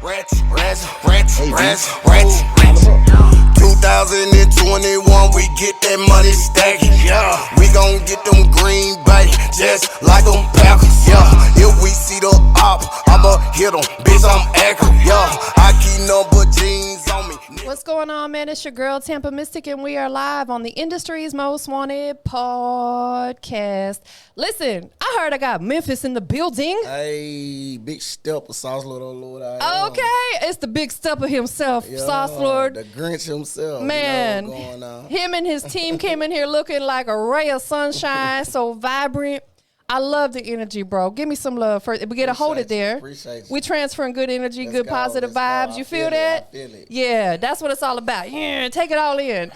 Rats. 2021, we get that money stacking, yeah. We gon' get them green bay, just like them Packers, yeah. If we see the op, I'ma hit them, bitch, I'm accurate, yeah. I keep number jeans on me. What's going on, man? It's your girl, TampaMystic, and we are live on the industry's most wanted podcast. Listen, I heard I got Memphis in the building. Hey, big step of SauceLord Oh Lord. Okay, it's the big stepper himself, Yeah, SauceLord. The Grinch himself. Man, you know what's going on. Him and his team came in here looking like a ray of sunshine, so vibrant. I love the energy, bro. Give me some love first. We get to hold it there. Appreciate you. We transferring good energy, Let's good go, positive let's go. vibes. You feel that? I feel it. Yeah, that's what it's all about. Yeah, take it all in.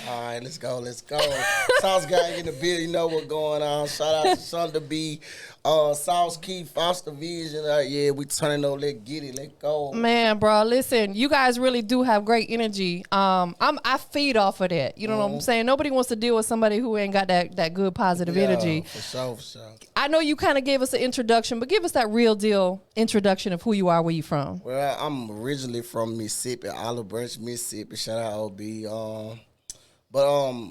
All right, let's go. Sauce guy in the bill, you know what's going on. Shout out to Sunday B, Sauce Keith, Foster Vision. Yeah, we turning over. Let's get it. Let's go. Man, bro, listen, you guys really do have great energy. I feed off of that. You know what I'm saying? Nobody wants to deal with somebody who ain't got that good positive energy. For sure. I know you kind of gave us an introduction, but give us that real deal introduction of who you are, where you from. Well, I'm originally from Mississippi, Olive Branch, Mississippi. Shout out OB. But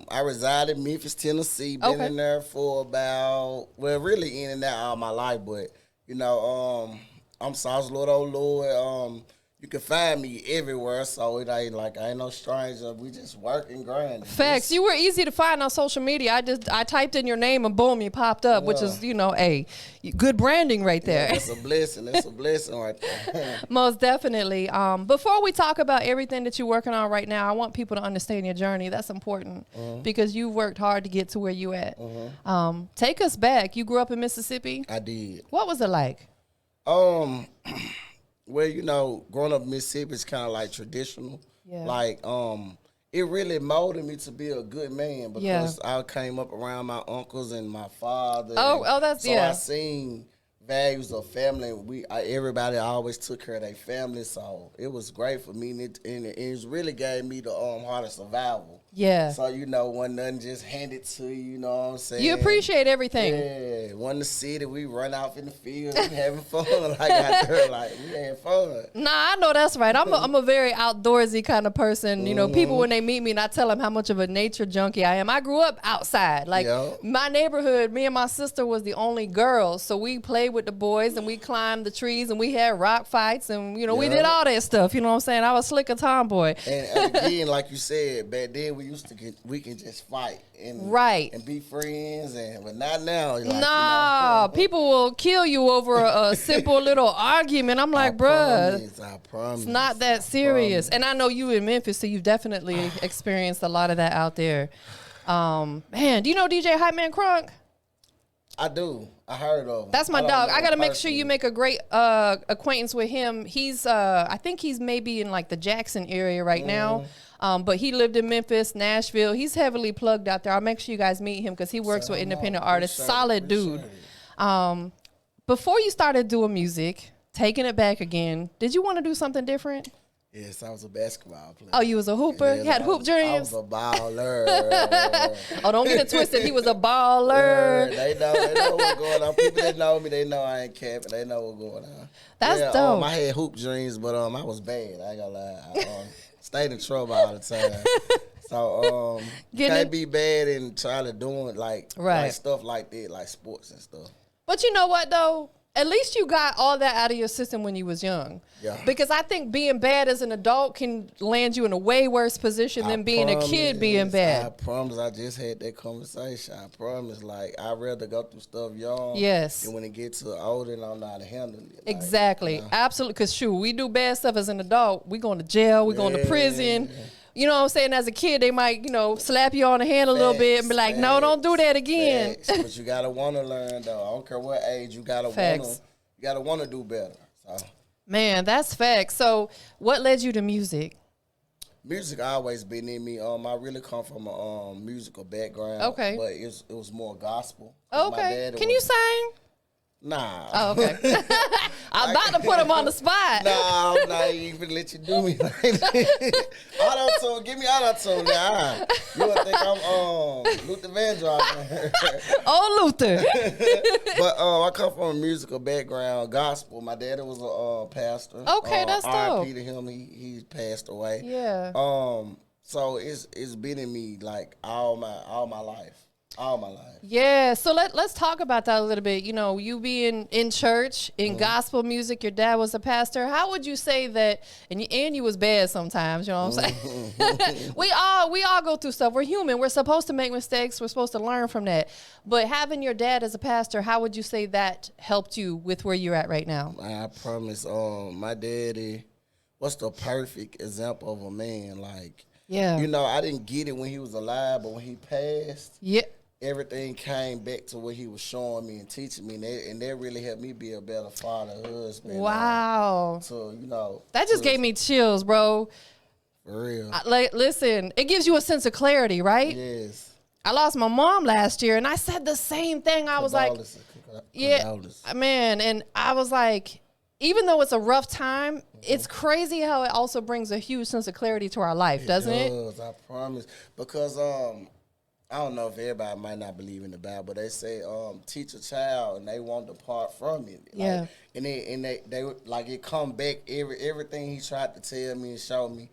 I reside in Memphis, Tennessee. Been in there for about, really in and out all my life. But, you know, I'm SauceLord Oh Lord. You can find me everywhere, so it ain't like I ain't no stranger. We just work and grind. Facts. You were easy to find on social media. I typed in your name and boom, you popped up, which is, good branding right there. It's a blessing. It's a blessing right there. Most definitely. Before we talk about everything that you're working on right now, I want people to understand your journey. That's important because you've worked hard to get to where you at. Take us back. You grew up in Mississippi? I did. What was it like? Well, you know, growing up in Mississippi is kind of like traditional. Yeah. Like, it really molded me to be a good man because I came up around my uncles and my father. So I seen values of family. Everybody always took care of their family, so it was great for me, and it really gave me the heart of survival. Yeah. So, you know, wasn't nothing just handed to you, know what I'm saying? You appreciate everything. Yeah. One the city, we run off in the field, we having fun. Like out there, like we had fun. Nah, I know that's right. I'm a very outdoorsy kind of person. You know, people when they meet me and I tell them how much of a nature junkie I am. I grew up outside. Like my neighborhood, me and my sister was the only girls. So we played with the boys and we climbed the trees and we had rock fights and, you know, we did all that stuff. You know what I'm saying? I was slick a tomboy. And again, like you said, back then we can just fight and be friends, but not now. Like, people will kill you over a simple little argument. I'm like, bruh, I promise. It's not that serious. And I know you in Memphis, so you've definitely experienced a lot of that out there. Man, do you know DJ Hype Man Crunk? I do. I heard of him. That's my dog. I gotta make sure you make a great acquaintance with him. He's I think he's maybe in like the Jackson area right now. But he lived in Memphis, Nashville. He's heavily plugged out there. I'll make sure you guys meet him because he works with independent artists. Solid dude. Before you started doing music, taking it back again, did you want to do something different? Yes, I was a basketball player. Oh, you was a hooper? Yes, You had hoop dreams? I was a baller. Oh, don't get it twisted. He was a baller. They know what's going on. People that know me, they know I ain't capping. They know what's going on. That's dope. I had hoop dreams, but I was bad. I ain't gonna lie. I stayed in trouble all the time. So can't be bad and try to do it like stuff like that, like sports and stuff. But you know what though? At least you got all that out of your system when you was young. Yeah. Because I think being bad as an adult can land you in a way worse position than being a kid being bad. I promise. I just had that conversation. I promise. Like, I'd rather go through stuff young. Yes. And when it gets to older, and I'm not handling it. Exactly. You know? Absolutely. Because, shoot, we do bad stuff as an adult. We going to jail. We going to prison. Yeah. You know what I'm saying? As a kid, they might, slap you on the hand a little bit and be like, no, don't do that again. But you got to want to learn, though. I don't care what age. You got to want to do better. So. Man, that's facts. So what led you to music? Music always been in me. I really come from a musical background. Okay. But it was more gospel. Okay. Can you sing? Nah. Oh, okay. I'm about to put him on the spot. Nah, I'm not even let you do me like that. Auto-tune, give me auto-tune now. You would think I'm Luther Vandross. Oh, Luther. But I come from a musical background, gospel. My daddy was a pastor. Okay, that's dope. R.I.P. to him. He passed away. Yeah. So it's been in me like all my life. All my life. Yeah, so let's talk about that a little bit. You know, you being in church, in gospel music, your dad was a pastor. How would you say that, and you was bad sometimes, you know what I'm saying? we all go through stuff. We're human. We're supposed to make mistakes. We're supposed to learn from that. But having your dad as a pastor, how would you say that helped you with where you're at right now? I promise, my daddy was the perfect example of a man. Like, yeah, you know, I didn't get it when he was alive, but when he passed, yeah, everything came back to what he was showing me and teaching me, and that really helped me be a better father, husband. Wow. So, you know. That just gave me chills, bro. For real. Listen, it gives you a sense of clarity, right? Yes. I lost my mom last year, and I said the same thing. I was like, yeah, man. And I was like, even though it's a rough time, it's crazy how it also brings a huge sense of clarity to our life, doesn't it? It does, I promise. Because, I don't know if everybody might not believe in the Bible, but they say teach a child and they won't depart from it. Yeah. Like, and they like it come back everything he tried to tell me and show me,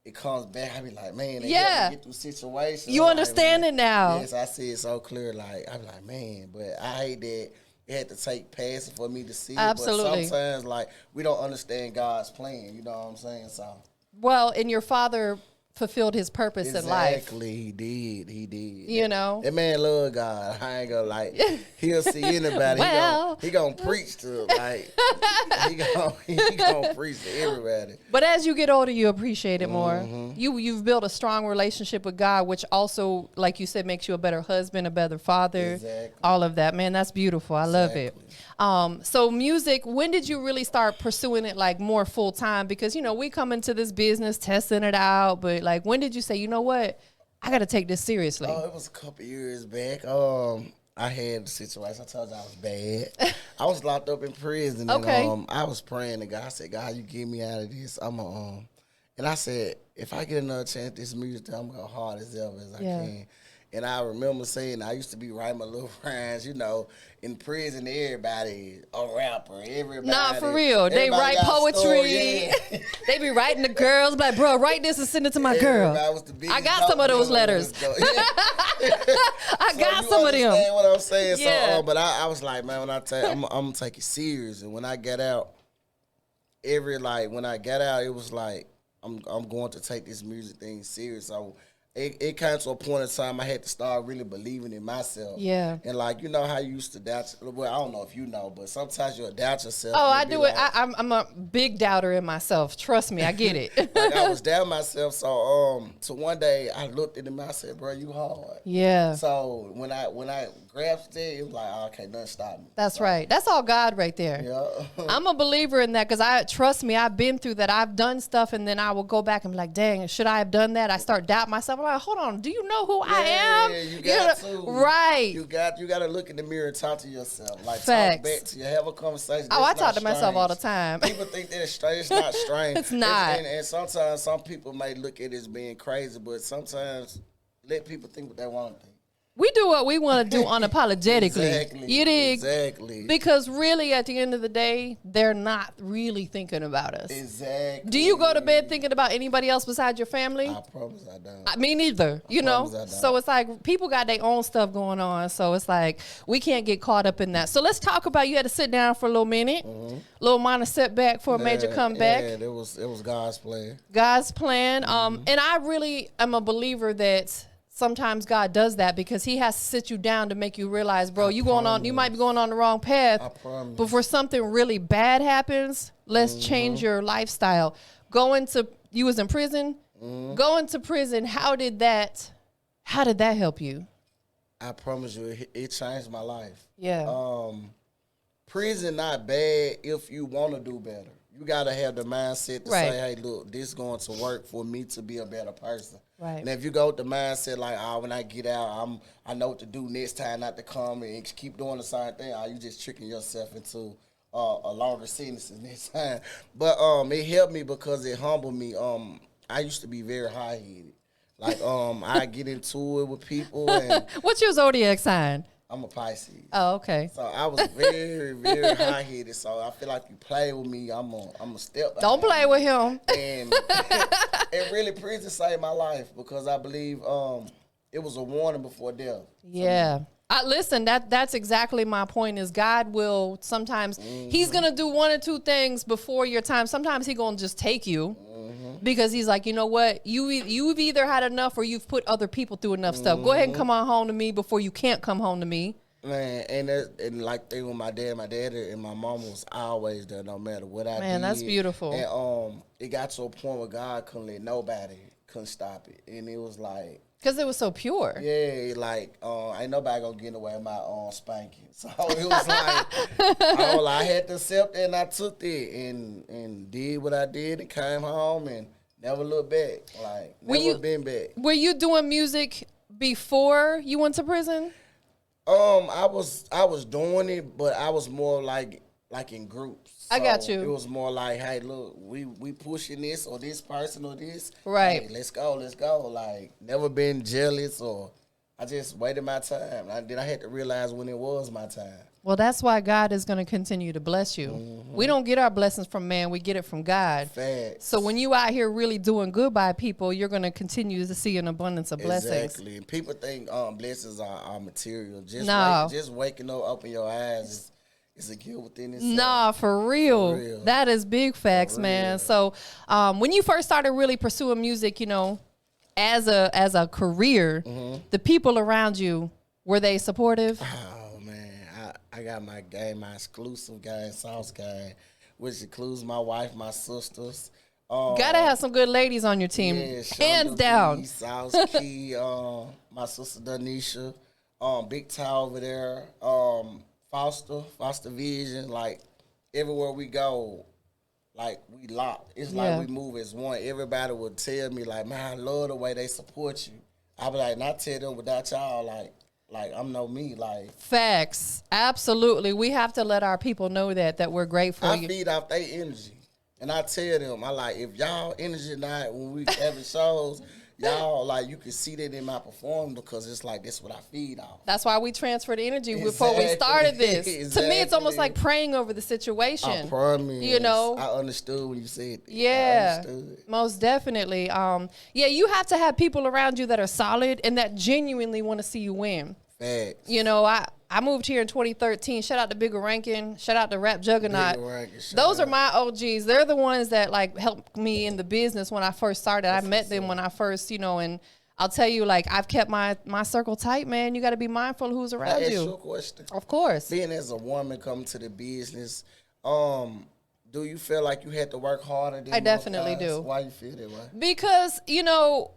it comes back. I be like, man, they help me get through situations. You understand it now. Yes, I see it so clear. Like I be like, man, but I hate that it had to take passing for me to see it. Absolutely. But sometimes like we don't understand God's plan. You know what I'm saying? So well, and your father fulfilled his purpose in life. Exactly, he did. You know, that man love God. I ain't gonna like. He'll see anybody. Well, he gonna preach to like. he gonna preach to everybody. But as you get older, you appreciate it more. You've built a strong relationship with God, which also, like you said, makes you a better husband, a better father. Exactly. All of that, man. That's beautiful. I love it. So music, when did you really start pursuing it like more full time? Because, you know, we come into this business testing it out, but like, when did you say, you know what, I got to take this seriously? Oh, it was a couple years back. I had a situation. I told you I was bad. I was locked up in prison. Okay. And, I was praying to God. I said, God, you get me out of this. And I said, if I get another chance at this music, I'm going to hard as ever as I can. And I remember saying, I used to be writing my little rhymes, you know, in prison, everybody, a rapper, everybody. Nah, for real. They write poetry. They be writing the girls, like, bro, write this and send it to my girl. I got some of those letters. I got some of them. You understand what I'm saying? Yeah. So, but I was like, man, when I tell I'm going to take it serious. And when I got out, when I got out, it was like, I'm going to take this music thing serious. So, it came to a point in time I had to start really believing in myself. Yeah. And like, you know how you used to doubt, well, I don't know if you know, but sometimes you'll doubt yourself. Oh, I do it. I'm a big doubter in myself. Trust me, I get it. Like I was doubting myself. So one day I looked at him and I said, bro, you hard. Yeah. So when I grasped it, it was like, oh, okay, nothing stopped me. That's right. That's all God right there. Yeah. I'm a believer in that because trust me, I've been through that. I've done stuff and then I will go back and be like, dang, should I have done that? I start doubting myself. I'm like, hold on, do you know who I am? Yeah, you got to. Right. You got to look in the mirror and talk to yourself. Like Facts. talk back to you, have a conversation. Oh, I talk to myself all the time. People think that it's strange. It's not strange. It's not. And sometimes some people may look at it as being crazy, but sometimes let people think what they want to think. We do what we want to do unapologetically. Exactly. You dig? Exactly. Because really, at the end of the day, they're not really thinking about us. Exactly. Do you go to bed thinking about anybody else besides your family? I promise I don't. Me neither. You know? I don't. So it's like people got their own stuff going on. So it's like we can't get caught up in that. So let's talk about, you had to sit down for a little minute. Little minor setback for a major comeback. Yeah, it was God's plan. God's plan. And I really am a believer that sometimes God does that because he has to sit you down to make you realize, bro, you might be going on the wrong path. I promise. Before something really bad happens, let's change your lifestyle. You was in prison. Going to prison, how did that help you? I promise you, it changed my life. Yeah. Prison not bad if you want to do better. You gotta have the mindset to Right. say, hey, look, this is going to work for me to be a better person. Right. And if you go with the mindset like, oh, when I get out, I know what to do next time not to come and keep doing the same thing, you just tricking yourself into a longer sentences next time. But it helped me because it humbled me. I used to be very high headed. Like I get into it with people and What's your zodiac sign? I'm a Pisces. Oh, okay. So I was very, very high headed. So I feel like you play with me, I'm a step. Don't play with him. And it really prison saved my life because I believe it was a warning before death. Yeah. Listen, that's exactly my point is God will sometimes, he's going to do one or two things before your time. Sometimes he's going to just take you because he's like, you know what? You've either had enough or you've put other people through enough stuff. Go ahead and come on home to me before you can't come home to me. Man, and like thing with my dad and my mom was always there no matter what I did. Man, that's beautiful. And it got to a point where God couldn't stop it. And it was like, because it was so pure. yeah, like ain't nobody gonna get in the way of my spanking. So it was like I had to accept it, and I took it and did what I did and came home and never looked back. Like never been back. Were you doing music before you went to prison? I was doing it, but I was more like in groups. I got So you. It was more like, hey, look, we pushing this or this person or this. Right. Hey, let's go. Like, never been jealous or I just waited my time. Then I had to realize when it was my time. Well, that's why God is going to continue to bless you. We don't get our blessings from man. We get it from God. Facts. So when you out here really doing good by people, you're going to continue to see an abundance of blessings. Exactly. And people think blessings are material. Just waking up, open your eyes is a gift within itself. Nah, for real. That is big facts, man. So when you first started really pursuing music, you know, as a career, the people around you, were they supportive? Oh, man. I got my exclusive gang, Sauce gang, which includes my wife, my sisters. Gotta have some good ladies on your team. Yeah, Hands down. Sauce Key, my sister Danisha, Big Ty over there, Foster Vision. Like, everywhere we go, like, we locked. It's like we move as one. Everybody would tell me, like, man, I love the way they support you. I be like, not tell them without y'all, like I'm no me, like. Facts. Absolutely. We have to let our people know that we're grateful. I feed off their energy. And I tell them, I like, if y'all energy not, when we having shows, y'all, like, you can see that in my performance because it's like, this is what I feed off. That's why we transferred energy before we started this. Exactly. To me, it's almost like praying over the situation. I promise. You know? I understood when you said that. Yeah, I understood. most definitely. Yeah, you have to have people around you that are solid and that genuinely want to see you win. Facts. You know, I moved here in 2013. Shout out to Bigger Rankin. Shout out to Rap Juggernaut. Those are my OGs. They're the ones that like helped me in the business when I first started. I met them when I first, you know, and I'll tell you, like, I've kept my circle tight, man. You got to be mindful of who's around you. Ask you a question. Of course. Being as a woman coming to the business, do you feel like you had to work harder than I definitely do. Why you feel that way? Because, you know,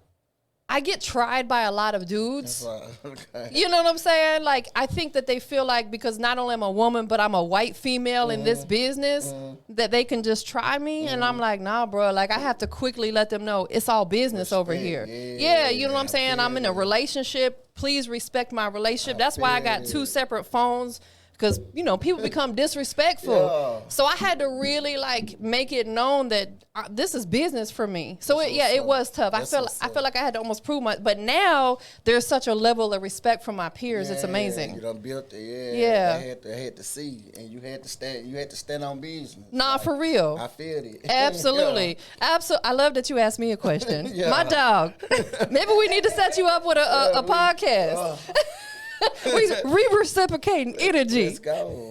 I get tried by a lot of dudes. Okay. You know what I'm saying? Like, I think that they feel like because not only am I a woman, but I'm a white female in this business, that they can just try me. And I'm like, nah, bro. Like, I have to quickly let them know it's all business over here. Yeah, you know what I'm saying? I'm in a relationship. Please respect my relationship. That's why I got 2 separate phones. Because, you know, people become disrespectful. Yeah. So I had to really, like, make it known that this is business for me. So, it was tough. I feel like I had to almost prove my... But now, there's such a level of respect from my peers. It's amazing. You done built it, Yeah. They had to see, and you had to stand on business. Nah, like, for real. I feel it. Absolutely. I love that you asked me a question. Yeah. My dog. Maybe we need to set you up with a podcast. We reciprocating energy. Let's go.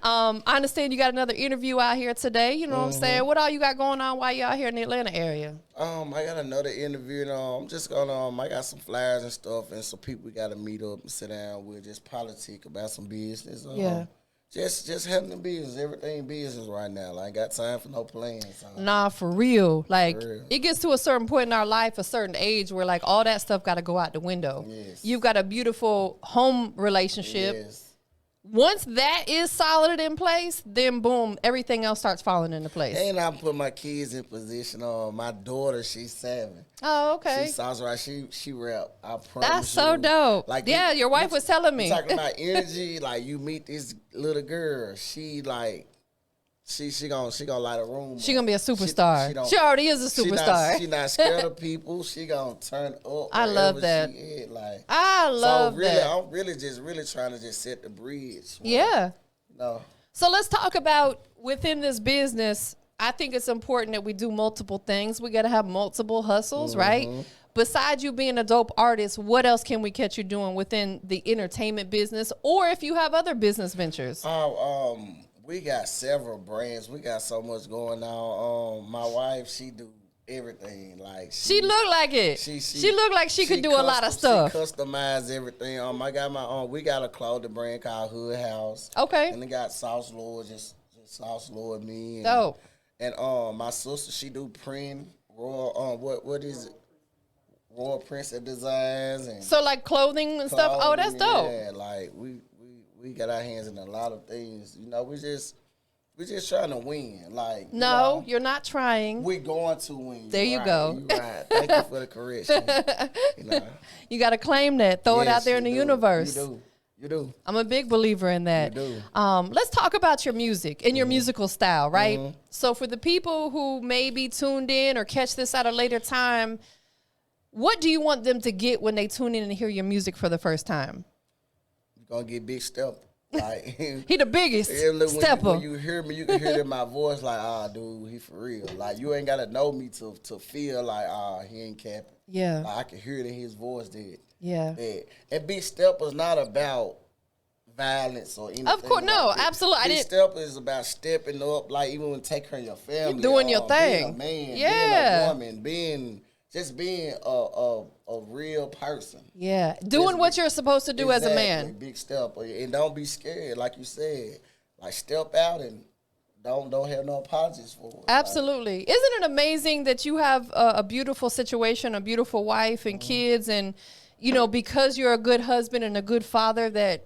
I understand you got another interview out here today. You know what I'm saying? What all you got going on while you out here in the Atlanta area? I got another interview. And, I'm just gonna. I got some flyers and stuff, and some people we gotta meet up and sit down with, just politic about some business. Yeah. Just handling business. Everything business right now. Like, I ain't got time for no plans. Nah, for real. Like, For real. it gets to a certain point in our life, a certain age, where, like, all that stuff got to go out the window. Yes. You've got a beautiful home relationship. Yes. once that is solid in place, then boom, everything else starts falling into place. And I put my kids in position. My daughter, she's 7. Oh, okay. She sounds right. She rap. I promise. That's so dope. Like yeah, your wife was telling me. Talking about energy, like you meet this little girl, she like. She gonna light a room. She gonna be a superstar. She already is a superstar. She not scared of people. She gonna turn up. I love that. Like, I love that. I'm really trying to just set the bridge. Yeah. No. So let's talk about within this business. I think it's important that we do multiple things. We got to have multiple hustles, right? Besides you being a dope artist, what else can we catch you doing within the entertainment business, or if you have other business ventures? We got several brands. We got so much going on. My wife, she do everything. Like she look like it. She look like she could do a lot of stuff. She customize everything. I got my own. We got a clothing brand called Hood House. Okay. And they got SauceLord, just SauceLord me. And, dope. And my sister, she do print royal. What is it? Royal Princess Designs and so like clothing and stuff. Oh, that's dope. Yeah, like we got our hands in a lot of things. You know, we just trying to win. Like no, you're not trying. We're going to win. There you go. You right. Thank you for the correction. You got to claim that. Throw it out there in the universe. You do. I'm a big believer in that. You do. Let's talk about your music and your musical style, right? So for the people who may be tuned in or catch this at a later time, what do you want them to get when they tune in and hear your music for the first time? You're gonna get Big Step. Like he the biggest stepper. When you hear me, you can hear it in my voice like, dude, he for real. Like you ain't gotta know me to feel like, he ain't capping. Yeah. Like, I can hear it in his voice that. Yeah. And Big Step is not about violence or anything. Of course, no, absolutely. Big Step is about stepping up, like even when taking care of your family. You're doing your thing. Being a man, yeah. being a woman, being a real person. Yeah. Doing what you're supposed to do as a man. Big step. And don't be scared, like you said. Like step out and don't have no apologies for it. Absolutely. Like, isn't it amazing that you have a beautiful situation, a beautiful wife and kids, and you know, because you're a good husband and a good father, that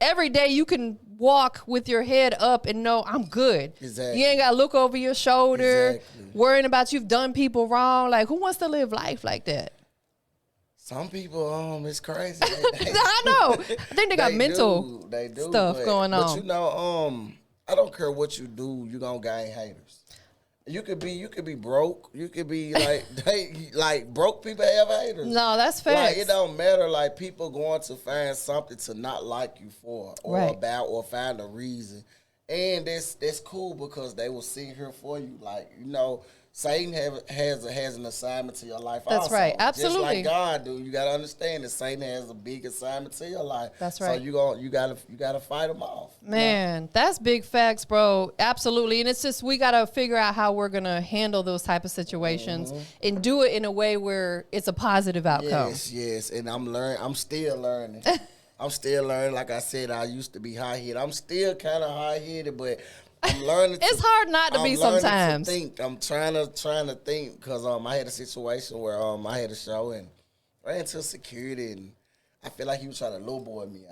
every day you can walk with your head up and know I'm good. Exactly. You ain't got to look over your shoulder, worrying about you've done people wrong. Like, who wants to live life like that? Some people, it's crazy. I know. I think they got mental stuff going on. But you know, I don't care what you do, you gonna gain haters. You could be broke. You could be like broke people have haters. No, that's facts. Like it don't matter. Like people going to find something to not like you for or about or find a reason, and that's cool because they will sit here for you. Like you know, Satan has an assignment to your life. That's also. right. Absolutely. Just like God do. You gotta understand that Satan has a big assignment to your life. That's right. So you gotta fight him off. Man, that's big facts, bro. Absolutely. And it's just we gotta figure out how we're gonna handle those type of situations and do it in a way where it's a positive outcome. Yes. And I'm still learning. I'm still learning. Like I said, I used to be high-headed. I'm still kind of high-headed, but I'm learning. It's hard not to be sometimes. I'm trying to think because I had a situation where I had a show and ran into security and I feel like he was trying to lowboy me.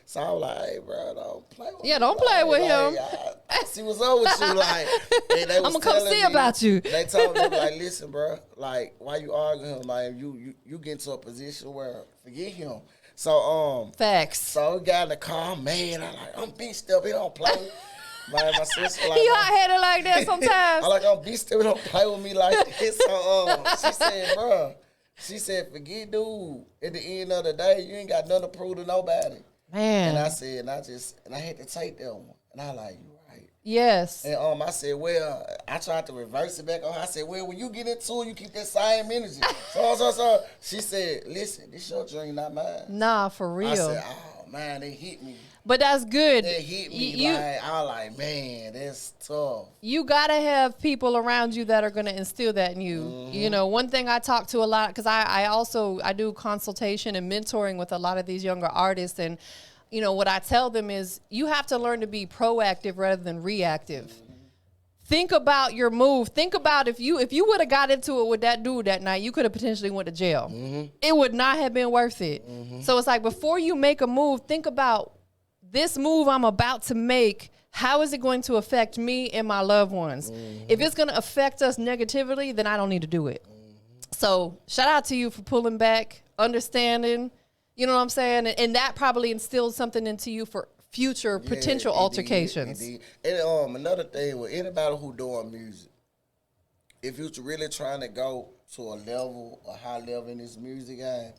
So I was like, hey, bro, don't play with me. Yeah, don't play with him. I see what's up with you. Like, they was I'm going to come see about you. They told me, like, listen, bro, like, why you arguing him? Like, you get into a position where forget him. So, facts. So we got in the car, man. I'm beast up. He don't play with me. My sister like, he hot-headed like that sometimes. I'm beast up. He don't play with me like this. So, she said, bro, forget, dude. At the end of the day, you ain't got nothing to prove to nobody. Man. And I said, and I had to take that one. And I like, you right. Yes. And I said, well, I tried to reverse it back on her. I said, well, when you get into it, you keep that same energy. So. She said, listen, this your dream, not mine. Nah, for real. I said, oh, man, they hit me. But that's good. They hit me I was like, man, that's tough. You got to have people around you that are going to instill that in you. You know, one thing I talk to a lot, because I do consultation and mentoring with a lot of these younger artists. And, you know, what I tell them is you have to learn to be proactive rather than reactive. Think about your move. Think about if you would have got into it with that dude that night, you could have potentially went to jail. It would not have been worth it. So it's like before you make a move, think about this move I'm about to make, how is it going to affect me and my loved ones? If it's going to affect us negatively, then I don't need to do it. So shout out to you for pulling back, understanding, you know what I'm saying? And that probably instilled something into you for future potential altercations. And another thing with anybody who doing music, if you're really trying to go to a high level in this music game,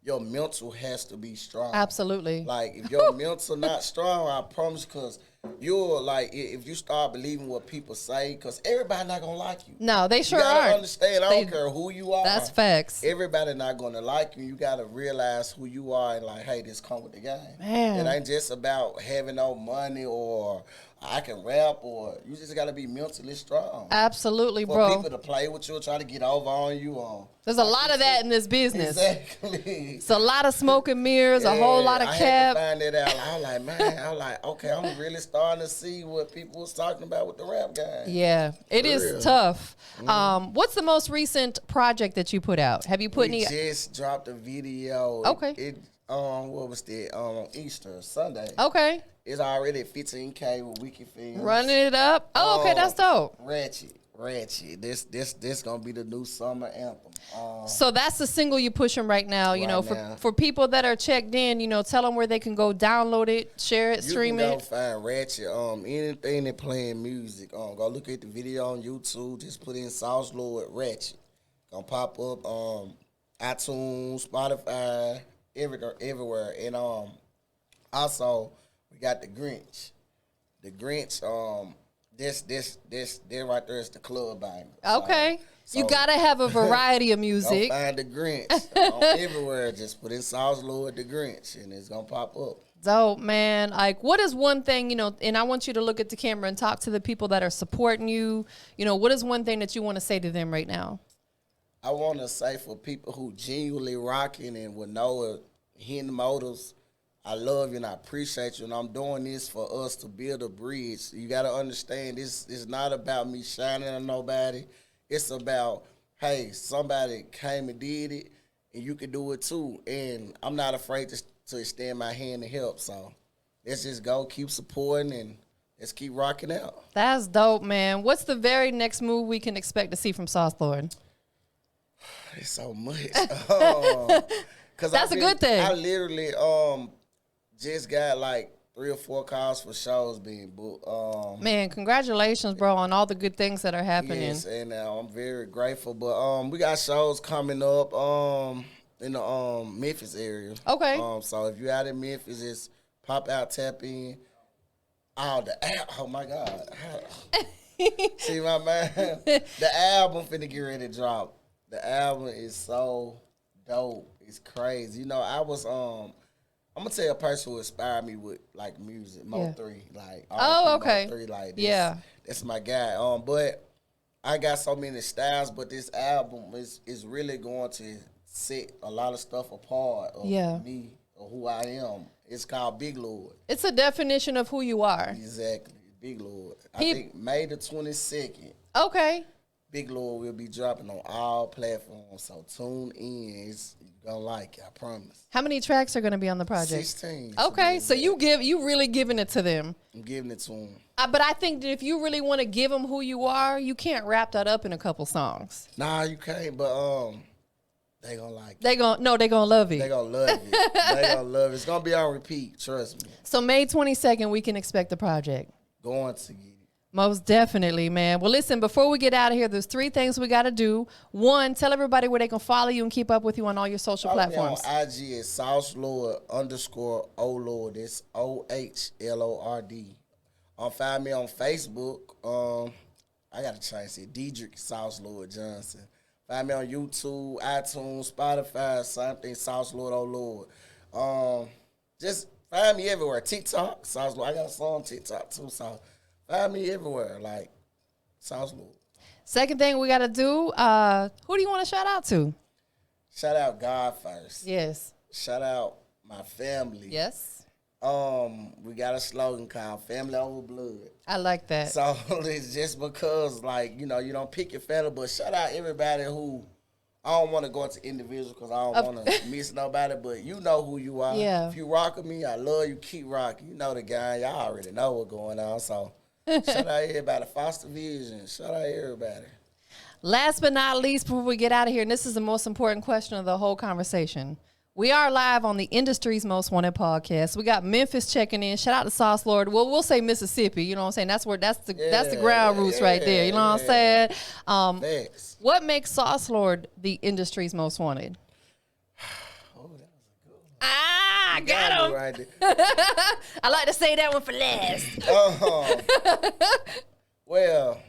your mental has to be strong. Absolutely. Like, if your mental not strong, I promise, because you're like, if you start believing what people say, because everybody not going to like you. No, they sure you gotta aren't. understand, I don't care who you are. That's facts. Everybody not going to like you. You got to realize who you are and like, hey, this come with the game. Man. It ain't just about having no money or I can rap, or you just got to be mentally strong. Absolutely, For bro. people to play with you, try to get over on you. There's a lot of that in this business. Exactly. It's a lot of smoke and mirrors, a whole lot of I cap. had to find that out. I was like, man, I was like, okay, I'm really starting to see what people was talking about with the rap game. Yeah, it is real. tough. What's the most recent project that you put out? Have you put We any? just dropped a video. Okay. What was that? On Easter Sunday. Okay, It's already 15K with Wiki Films. running it up. Oh, okay, that's dope. Ratchet. This gonna be the new summer anthem. So that's the single you're pushing right now. You know, Right now. for people that are checked in, you know, tell them where they can go download it, share it, stream You can go it. find Ratchet. Anything that playing music. Go look at the video on YouTube. Just put in SauceLord Ratchet. Gonna pop up. iTunes, Spotify, everywhere. And also we got the Grinch. The Grinch. This right there is the club banger. Okay, So you gotta have a variety of go music. find the Grinch everywhere. Just put in SauceLord the Grinch, and it's gonna pop up. Dope, man. Like, what is one thing, you know, and I want you to look at the camera and talk to the people that are supporting you. You know, what is one thing that you want to say to them right now? I want to say for people who genuinely rocking and with no hidden motives, I love you and I appreciate you, and I'm doing this for us to build a bridge. You got to understand, this is not about me shining on nobody. It's about, hey, somebody came and did it, and you can do it too. And I'm not afraid to extend my hand to help. So let's just go, keep supporting, and let's keep rocking out. That's dope, man. What's the very next move we can expect to see from SauceLord? It's so much. That's a good thing. I literally just got like 3 or 4 calls for shows being booked. Man, congratulations, bro, on all the good things that are happening. Yes, and I'm very grateful. But we got shows coming up in the Memphis area. Okay. So if you're out in Memphis, just pop out, tap in. Oh my God. See my man, the album finna get ready to drop. The album is so dope. It's crazy. You know, I was I'm gonna tell you a person who inspired me with like music, Mo3. Like okay. Mo3, like this, Yeah. That's my guy. But I got so many styles, but this album is really going to set a lot of stuff apart of me or who I am. It's called Big Lord. It's a definition of who you are. Exactly. Big Lord. I think May the 22nd. Okay. Big Lord will be dropping on all platforms, so tune in. You're gonna like it, I promise. How many tracks are gonna be on the project? 16. Okay, so you really giving it to them. I'm giving it to them. But I think that if you really want to give them who you are, you can't wrap that up in a couple songs. Nah, you can't. But they gonna like it. They gonna love it. They gonna love it. They gonna love it. It's gonna be on repeat. Trust me. So May 22nd, we can expect the project. Going to get it. Most definitely, man. Well, listen, before we get out of here, there's 3 things we got to do. 1, tell everybody where they can follow you and keep up with you on all your social platforms. On IG at SauceLord _Oh Lord. It's OHLORD. Find me on Facebook. I got to change it. Dedrick SauceLord Johnson. Find me on YouTube, iTunes, Spotify, same thing, SauceLord Oh Lord. Just find me everywhere. TikTok, SauceLord. I got a song on TikTok too, so find me everywhere, like SauceLord. Second thing we got to do, who do you want to shout out to? Shout out God first. Yes. Shout out my family. Yes. We got a slogan called Family Over Blood. I like that. So it's just because, like, you know, you don't pick your family, but shout out everybody who I don't want to go into individual because I don't want to miss nobody, but you know who you are. Yeah. If you rock with me, I love you. Keep rocking. You know the guy. Y'all already know what's going on. So shout out everybody. Foster Vision. Shout out everybody. Last but not least, before we get out of here, and this is the most important question of the whole conversation. We are live on the industry's most wanted podcast. We got Memphis checking in. Shout out to SauceLord. Well, we'll say Mississippi. You know what I'm saying? That's the ground roots right there. You know what I'm saying? What makes SauceLord the industry's most wanted? Oh, that was a good one. I got him. Right there. I like to say that one for last. Well,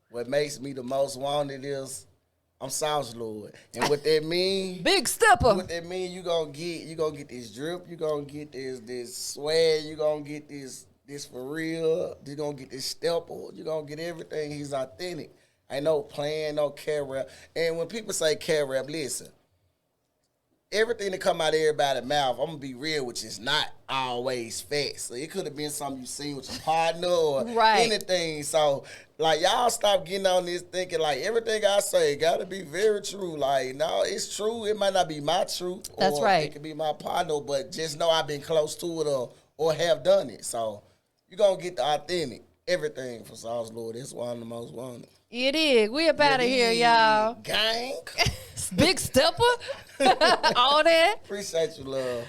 what makes me the most wanted is I'm SauceLord. And what that mean? Big stepper. What that mean, you gonna get this drip, you gonna get this swag, you gonna get this for real, you gonna get this stepper, you gonna get everything. He's authentic. Ain't no playing, no care rap. And when people say care rap, listen, everything that come out of everybody's mouth, I'm gonna be real with you, it's not always facts. So it could have been something you seen with your partner or anything. So like y'all stop getting on this thinking like everything I say gotta be very true. Like no, it's true. It might not be my truth. That's or right. It could be my partner, but just know I've been close to it or have done it. So you gonna get the authentic everything from SauceLord. It's one of the most wanted. It is. We up out of here, y'all. Gang. Big stepper. All that. Appreciate you, love.